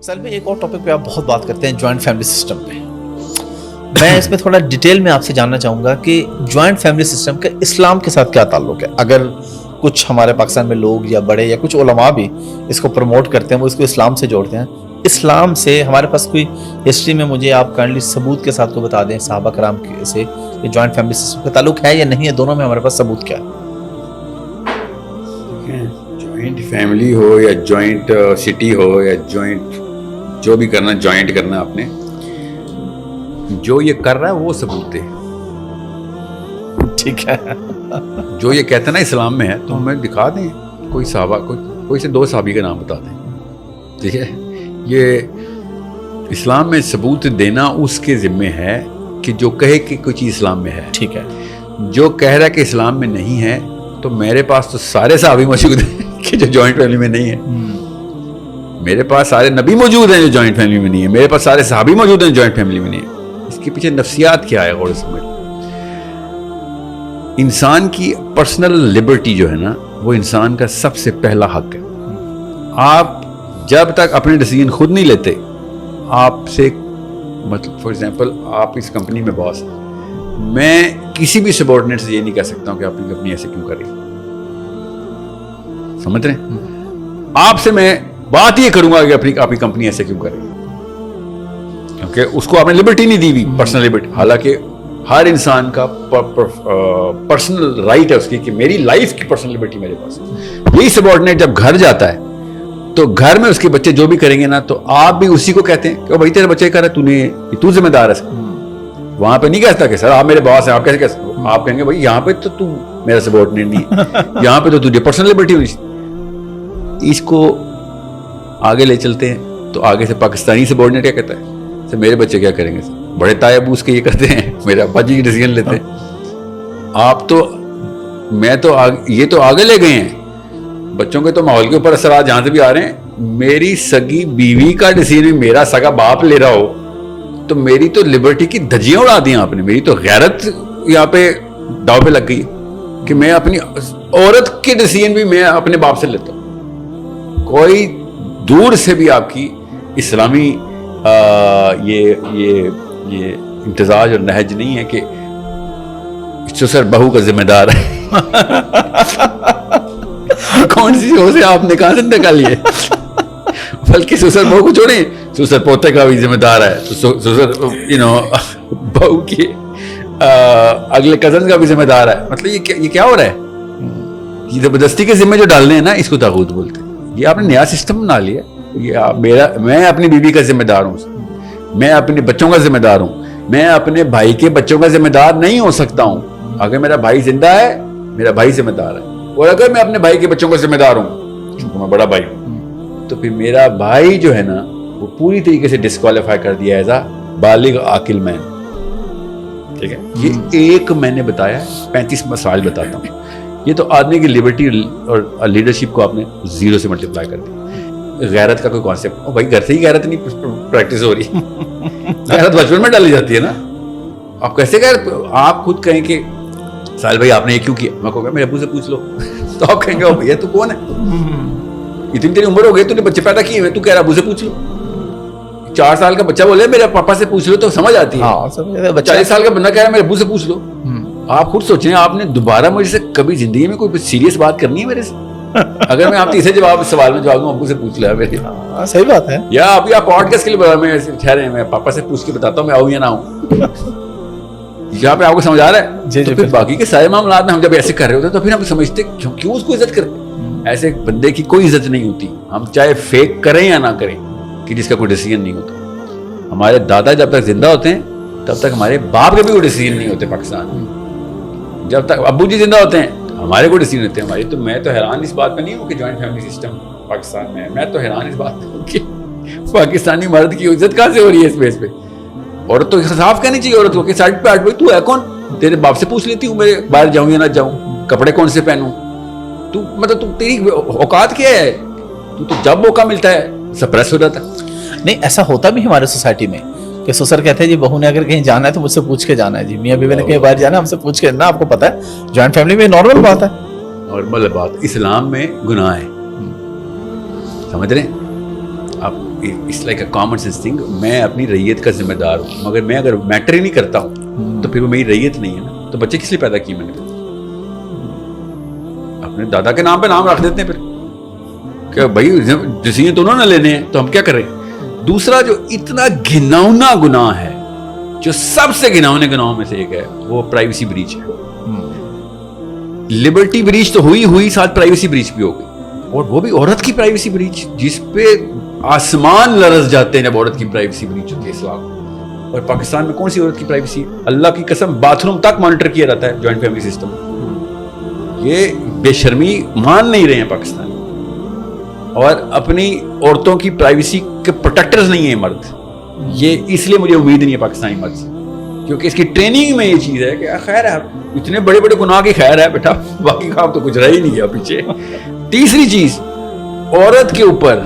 اصل میں ایک اور ٹاپک پہ آپ بہت بات کرتے ہیں، جوائنٹ فیملی سسٹم پہ. میں اس میں تھوڑا ڈیٹیل میں آپ سے جاننا چاہوں گا کہ جوائنٹ فیملی سسٹم کا اسلام کے ساتھ کیا تعلق ہے. اگر کچھ ہمارے پاکستان میں لوگ یا بڑے یا کچھ علماء بھی اس کو پروموٹ کرتے ہیں، وہ اس کو اسلام سے جوڑتے ہیں، اسلام سے ہمارے پاس کوئی ہسٹری میں مجھے آپ کائنڈلی ثبوت کے ساتھ کو بتا دیں صحابہ کرام سے کہ جوائنٹ فیملی سسٹم کا تعلق ہے یا نہیں ہے، دونوں میں ہمارے پاس ثبوت کیا ہے؟ جوائنٹ فیملی ہو یا جوائنٹ سٹی ہو یا جوائنٹ جو بھی کرنا، جوائنٹ کرنا آپ نے، جو یہ کر رہا ہے وہ ثبوت ہے. ٹھیک ہے. جو یہ کہتے ہیں نا اسلام میں ہے، تو ہمیں دکھا دیں کوئی صحابہ، کوئی سے 2 صحابی کا نام بتا دیں. ٹھیک ہے، یہ اسلام میں ثبوت دینا اس کے ذمے ہے کہ جو کہے کہ کوئی چیز اسلام میں ہے. ٹھیک ہے. جو کہہ رہا ہے کہ اسلام میں نہیں ہے، تو میرے پاس تو سارے صحابی موجود ہیں کہ جو جوائنٹ فیملی میں نہیں ہے. میرے پاس سارے نبی موجود ہیں جو جوائنٹ فیملی میں نہیں ہے. میرے پاس سارے صحابی موجود ہیں جو جوائنٹ فیملی میں نہیں ہے. اس کے پیچھے نفسیات کیا ہے غور سمجھ. انسان کی پرسنل لبرٹی جو ہے نا، وہ انسان کا سب سے پہلا حق ہے. آپ جب تک اپنے ڈیسیژن خود نہیں لیتے، آپ سے مطلب فار ایگزامپل آپ اس کمپنی میں باس ہیں، میں کسی بھی سبارڈینیٹ سے یہ نہیں کہہ سکتا ہوں کہ اپنی کمپنی ایسے کیوں کر رہی. سمجھ رہے ہیں؟ آپ سے میں بات یہ کروں گا کہ آپ کی کمپنی ایسے کیوں کر رہی ہے، کیونکہ اس کو آپ نے لبرٹی نہیں دی ہوئی، پرسنل لبرٹی. حالانکہ ہر انسان کا پرسنل رائٹ ہے اس کی کہ میری لائف کی پرسنل لبرٹی میرے پاس ہے. یہی سبارڈینیٹ جب گھر جاتا ہے تو گھر میں اس کے بچے جو بھی کریں گے نا، تو آپ بھی اسی کو کہتے ہیں کہ بھائی تیرے بچے کر رہا ہے، تو ذمہ دار ہے. وہاں پہ نہیں کہتا کہ سر آپ میرے باس ہیں، آپ کیسے آپ کہیں گے بھائی یہاں پہ تو میرا سبارڈینیٹ نہیں ہے، یہاں پہ تو تجھے پرسنل لبرٹی ہوئی. اس کو آگے لے چلتے ہیں تو آگے سے پاکستانی سبارڈینیٹ کیا کہتا ہے، سر میرے بچے کیا کریں گے، بڑے تائے ابو اس کے یہ کرتے ہیں، میرے ابا جی کی ڈیسیژن لیتے ہیں. آپ تو میں تو یہ تو آگے لے گئے ہیں. بچوں کے تو ماحول کے اوپر اثرات جہاں سے بھی آ رہے ہیں. میری سگی بیوی کا ڈیسیژن میرا سگا باپ لے رہا ہو تو میری تو لبرٹی کی دھجیاں اڑا دی آپ نے. میری تو غیرت یہاں پہ داؤ پہ لگ گئی کہ میں اپنی عورت کے ڈیسیژن بھی میں اپنے باپ سے لیتا ہوں. کوئی دور سے بھی آپ کی اسلامی یہ امتزاج اور نہج نہیں ہے کہ سسر بہو کا ذمہ دار ہے. کون سی ہو سے آپ نے کہاں سے نکالی ہے؟ بلکہ سسر بہو کو چھوڑیں، سسر پوتے کا بھی ذمہ دار ہے، تو سسر بہو کی اگلے کزن کا بھی ذمہ دار ہے. مطلب یہ کیا ہو رہا ہے؟ یہ زبردستی کے ذمہ جو ڈالنے ہیں نا، اس کو طاغوت بولتے ہیں. یہ آپ نے نیا سسٹم بنا لیا. میں اپنی بیوی کا ذمہ دار ہوں، میں اپنے بچوں کا ذمہ دار ہوں، میں اپنے بھائی کے بچوں کا ذمہ دار نہیں ہو سکتا ہوں. اگر میرا بھائی زندہ ہے، میرا بھائی ذمہ دار ہے. اور اگر میں اپنے بھائی کے بچوں کا ذمہ دار ہوں کیونکہ میں بڑا بھائی ہوں، تو پھر میرا بھائی جو ہے نا، وہ پوری طریقے سے ڈسکوالیفائی کر دیا ایز اے بالغ عاقل مین. ٹھیک ہے، یہ ایک میں نے بتایا 35 مسائل بتاتا ہوں. یہ تو آدمی کی لبرٹی اور لیڈرشپ کو آپ نے 0 سے ملٹیپلائی کر دیا. غیرت کا کوئی کانسیپٹ بھائی گھر سے ہی غیرت نہیں پریکٹس ہو رہی. غیرت بچپن میں ڈالی جاتی ہے نا. آپ کیسے آپ خود کہیں کہ ساحل بھائی آپ نے یہ کیوں کیا، میں کہوں گا میرے ابو سے پوچھ لو. تو آپ کہیں گے بھیا تو کون ہے، اتنی تیری عمر ہو گئی، تو نے بچے پیدا کیے ہوئے، تو کہہ رہا ابو سے پوچھ لو. 4 سال کا بچہ بولے میرے پاپا سے پوچھ لو تو سمجھ آتی ہے. 40 سال کا بندہ کہہ رہا ہے میرے ابو سے پوچھ لو. آپ خود سوچیں آپ نے دوبارہ مجھ سے کبھی زندگی میں کوئی سیریس بات کرنی ہے میرے سے؟ اگر میں آپ تیسرے سوال میں جواب دوں ابو سے پوچھ لیا میرے. صحیح بات ہے. یا ابھی آپ پوڈکاسٹ کے لیے بتا میں ٹھہرے میں پاپا سے پوچھ کے بتاتا ہوں میں آؤں یا نہ آؤں. یہاں پہ آپ کو سمجھ آ رہا ہے؟ جی. پھر باقی کے سارے معاملات میں ہم جب ایسے کر رہے ہوتے ہیں تو پھر ہم سمجھتے کیوں اس کو عزت کرتے. ایسے بندے کی کوئی عزت نہیں ہوتی، ہم چاہے فیک کریں یا نہ کریں، کہ جس کا کوئی ڈیسیژن نہیں ہوتا. ہمارے دادا جب تک زندہ ہوتے ہیں تب تک ہمارے باپ کے بھی کوئی ڈیسیژن نہیں ہوتے پاکستان میں. جب تک ابو جی زندہ ہوتے ہیں ہمارے کو ڈیسیژن ہوتے ہیں ہماری. تو میں تو حیران اس بات پہ نہیں ہوں کہ جوائنٹ فیملی سسٹم پاکستان میں ہے. میں تو حیران اس بات پہ ہوں کہ پاکستانی مرد کی عزت کہاں سے ہو رہی ہے اس بیس پہ. عورت تو صاف کہنی چاہیے عورت کو کہ سائڈ پہ ہٹ بھائی تو ہے کون، تیرے باپ سے پوچھ لیتی ہوں میں باہر جاؤں یا نہ جاؤں، کپڑے کون سے پہنوں، تو مطلب تو تیری اوقات کیا ہے، تو جب موقع ملتا ہے سپریس ہو جاتا. نہیں ایسا ہوتا بھی ہمارے سوسائٹی میں کہ سسر کہتے ہیں جی بہو نے اگر کہیں جانا ہے تو مجھ سے پوچھ کے جانا ہے، جی میاں بیوی نے کہیں باہر جانا ہے ہم سے پوچھ کے. نا آپ کو پتا ہے جوائنٹ فیملی میں نارمل بات ہے. نارمل بات. اسلام میں گناہ ہے، سمجھ رہے ہیں آپ. It's like a common sense thing. میں اپنی ریت کا ذمہ دار ہوں, مگر میں اگر میٹر ہی نہیں کرتا ہوں تو پھر وہ میری ریت نہیں ہے نا. تو بچے کس لیے پیدا کیے میں نے؟ اپنے دادا کے نام پہ نام رکھ دیتے ہیں پھر کہ بھائی ڈیسیژن تو انہوں نے لینے ہیں, تو ہم کیا کریں. دوسرا جو اتنا گھناؤنا گناہ ہے, جو سب سے گھناؤنے گناہوں میں سے ایک ہے, وہ پرائیویسی بریچ ہے. لبرٹی بریچ تو ہوئی ساتھ پرائیویسی بریچ بھی ہو گئی, اور وہ بھی عورت کی پرائیویسی بریچ, جس پہ آسمان لرز جاتے ہیں جب عورت کی پرائیویسی بریچ ہوتی ہے اسلام. اور پاکستان میں کون سی عورت کی پرائیویسی؟ اللہ کی قسم باتھ روم تک مانیٹر کیا رہتا ہے جوائنٹ فیملی سسٹم. یہ بے شرمی مان نہیں رہے ہیں پاکستان, اور اپنی عورتوں کی پرائیویسی کے پروٹیکٹرز نہیں ہیں مرد. یہ اس لیے مجھے امید نہیں ہے پاکستانی مرد سے, کیونکہ اس کی ٹریننگ میں یہ چیز ہے کہ خیر ہے, اتنے بڑے بڑے گناہ کی خیر ہے بیٹا, باقی کام تو کچھ رہ ہی نہیں گیا پیچھے. تیسری چیز, عورت کے اوپر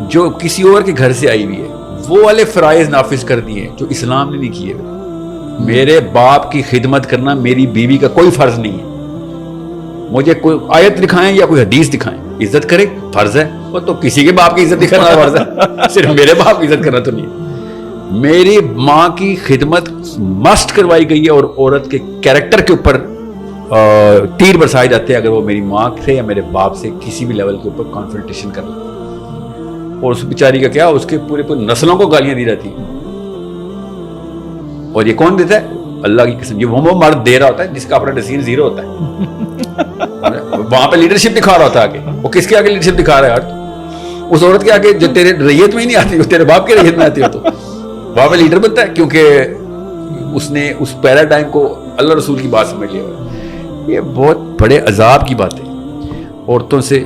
جو کسی اور کے گھر سے آئی ہوئی ہے, وہ والے فرائض نافذ کر دیے جو اسلام نے نہیں کیے. میرے باپ کی خدمت کرنا میری بیوی کا کوئی فرض نہیں ہے. مجھے کوئی آیت دکھائیں یا کوئی حدیث دکھائیں, عزت کرے فرض ہے, وہ تو کسی کے باپ کی عزت دکھانا فرض ہے, صرف میرے باپ کی عزت کرنا تو نہیں. میری ماں کی خدمت مسٹ کروائی گئی ہے, اور عورت کے کیریکٹر کے اوپر تیر برسائے جاتے ہیں اگر وہ میری ماں سے یا میرے باپ سے کسی بھی لیول کے اوپر کانفرنٹیشن کر لے. اور اس بیچاری کا کیا, اس کے پورے نسلوں کو گالیاں دی جاتی ہیں. اور یہ کون دیتا ہے؟ اللہ کی قسم, یہ وہ مرد دے رہا ہوتا ہے جس کا اپنا ڈیسیژن زیرو ہوتا ہے. وہاں پہ لیڈرشپ دکھا رہا ہوتا ہے آگے, وہ کس کے آگے لیڈرشپ دکھا رہا ہے یار؟ اس عورت کے آگے جو تیرے ریت میں ہی نہیں آتی, وہ تیرے باپ کے ریت میں آتی ہو تو وہاں پہ لیڈر بنتا ہے, کیونکہ اس نے اس پیراڈائم کو اللہ رسول کی بات سمجھ لیا. یہ بہت بڑے عذاب کی بات ہے. عورتوں سے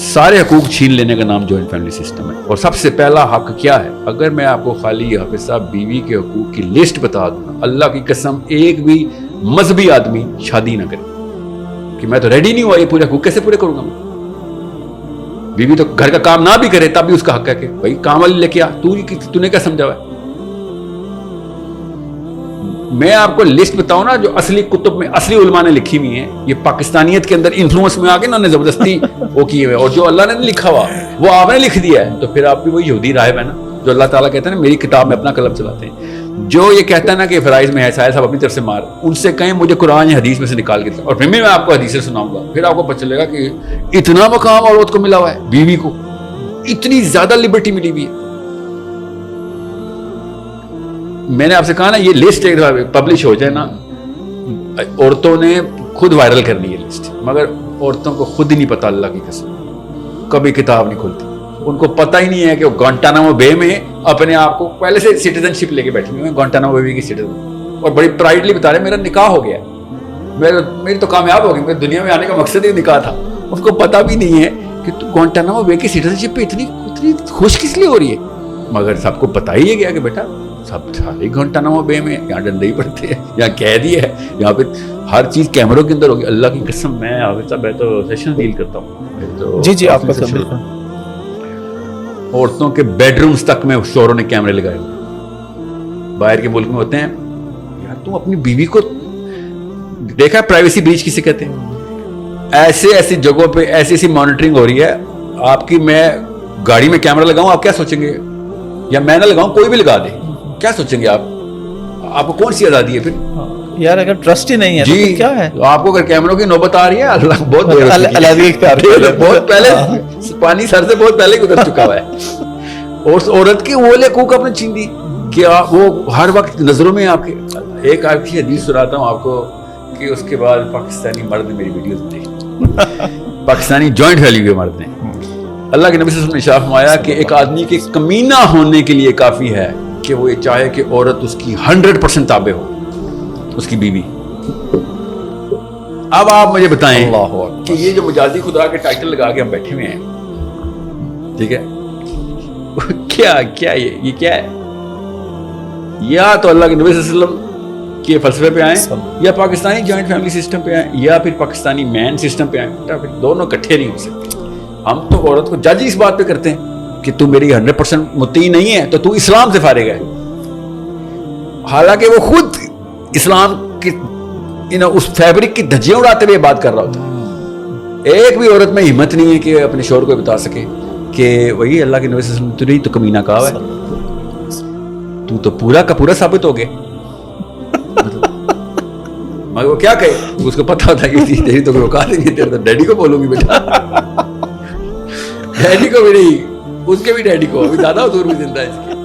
سارے حقوق چھین لینے کا نام جوائنٹ فیملی سسٹم ہے. اور سب سے پہلا حق کیا ہے؟ اگر میں آپ کو خالی حافظ صاحب بیوی کے حقوق کی لسٹ بتا دوں, اللہ کی قسم ایک بھی مذہبی آدمی شادی نہ کرے, کہ میں تو ریڈی نہیں ہوا, یہ پورے حقوق کیسے پورے کروں گا میں؟ بیوی تو گھر کا کام نہ بھی کرے تب بھی اس کا حق ہے کہ بھائی کام والی لے کے آ, تو نے کیا سمجھا ہوا ہے؟ میں آپ کو لسٹ بتاؤں نا جو اصلی کتب میں اصلی علماء نے لکھی ہوئی ہیں, یہ پاکستانیت کے اندر انفلوئنس میں آ کے انہوں نے زبردستی وہ کیے ہوئے, اور جو اللہ نے نہیں لکھا ہوا وہ آپ نے لکھ دیا ہے. تو پھر آپ بھی وہ یہودی راہب ہے نا, جو اللہ تعالیٰ کہتے ہیں نا میری کتاب میں اپنا قلم چلاتے ہیں. جو یہ کہتا ہے نا کہ فرائض میں ہے, سائل صاحب اپنی طرف سے مار, ان سے کہیں مجھے قرآن یا حدیث میں سے نکال کے, اور پھر میں آپ کو حدیث سے سناؤں گا, پھر آپ کو پتہ چلے گا کہ اتنا مقام عورت کو ملا ہوا ہے, بیوی کو اتنی زیادہ لبرٹی ملی ہوئی ہے. میں نے آپ سے کہا نا یہ لسٹ ایک پبلش ہو جائے نا, عورتوں نے خود وائرل کرنی ہے لسٹ, مگر عورتوں کو خود ہی نہیں پتا, اللہ کی قسم کبھی کتاب نہیں کھولتی. ان کو پتہ ہی نہیں ہے کہ وہ گوانٹانامو بے میں اپنے آپ کو پہلے سے سٹیزن شپ لے کے بیٹھے ہوئے ہیں, گوانٹانامو بے کی سٹیزن, اور بڑی پرائڈلی بتا رہے میرا نکاح ہو گیا, میری تو کامیاب ہو گئی, میرے دنیا میں آنے کا مقصد ہی نکاح تھا. اس کو پتہ بھی نہیں ہے کہ تو گوانٹانامو بے کی سٹیزن شپ پہ اتنی خوش کس لیے ہو رہی ہے. مگر سب کو پتہ ہی ہے گیا کہ بیٹا سب سارے گوانٹانامو بے میں, یہاں ڈنڈے ہی پڑتے ہیں, یہاں قید ہی ہے, یہاں پہ ہر چیز کیمروں کے اندر ہوگی. اللہ کی قسم میں حافظ صاحب میں تو سیشن ڈیل کرتا ہوں. جی آپ کا سب عورتوں کے بیڈ رومز تک میں شوروں نے کیمرے لگائے ہوئے, باہر کے ملک میں ہوتے ہیں. یار تم اپنی بیوی کو دیکھا, پرائیویسی بریچ کسے کہتے ہیں؟ ایسی جگہوں پہ ایسی مانیٹرنگ ہو رہی ہے آپ کی. میں گاڑی میں کیمرہ لگاؤں, آپ کیا سوچیں گے؟ یا میں نہ لگاؤں, کوئی بھی لگا دے, کیا سوچیں گے آپ کو کون سی آزادی ہے پھر یار؟ اگر ٹرسٹ ہی نہیں ہے جی تو کیا ہے؟ آپ کو اگر کیمروں کی نوبت آ رہی ہے, اللہ بہت بہت پہلے پانی سر سے بہت پہلے گزر چکا ہوا ہے. اور عورت کے وہ حقوق آپ نے چھین دی کہ وہ ہر وقت نظروں میں آپ کے. ایک آپ کی حدیث سناتا ہوں آپ کو کہ اس کے بعد پاکستانی مرد نے میری ویڈیوز دیکھی, پاکستانی جوائنٹ فیملی کے مرد نے. اللہ کے نبی صلی اللہ علیہ وسلم نے ارشاد فرمایا کہ ایک آدمی کے کمینہ ہونے کے لیے کافی ہے کہ وہ یہ چاہے کہ عورت اس کی 100% تابع ہو, اس کی بیوی. اب آپ مجھے بتائیں کہ یہ جو مجازی خدا کے ٹائٹل لگا کے ہم بیٹھے ہوئے ہیں, ٹھیک ہے, کیا یہ کیا ہے؟ یا تو اللہ کے نبی صلی اللہ علیہ وسلم کے فلسفے پہ آئیں, یا پاکستانی جوائنٹ فیملی سسٹم پہ آئیں, یا پھر پاکستانی مین سسٹم پہ آئیں. پھر دونوں اکٹھے نہیں ہو سکتے. ہم تو عورت کو جج اس بات پہ کرتے ہیں کہ تو میری 100% مطیع نہیں ہے تو اسلام سے فارغ ہے, حالانکہ وہ خود اسلام کی اس فیبرک کی دھجیاں اڑاتے ہوئے بات کر رہا ہوتا ہے. ایک بھی عورت میں ہمت نہیں ہے کہ اپنے شوہر کو بتا سکے کہ وہی اللہ کے نبی صلی اللہ علیہ وسلم نے تو کمینہ کہا ہے, تو پورا کا پورا ثابت ہو گیا. مگر وہ کیا کہے, اس کو پتا ہوتا ہے کہ تیری تو کوئی اوقات نہیں, تیرے تو ڈیڈی کو بولوں گی بیٹا. ڈیڈی کو بھی نہیں, اس کے بھی ڈیڈی کو, ابھی دادا حضور بھی زندہ ہے اس کے.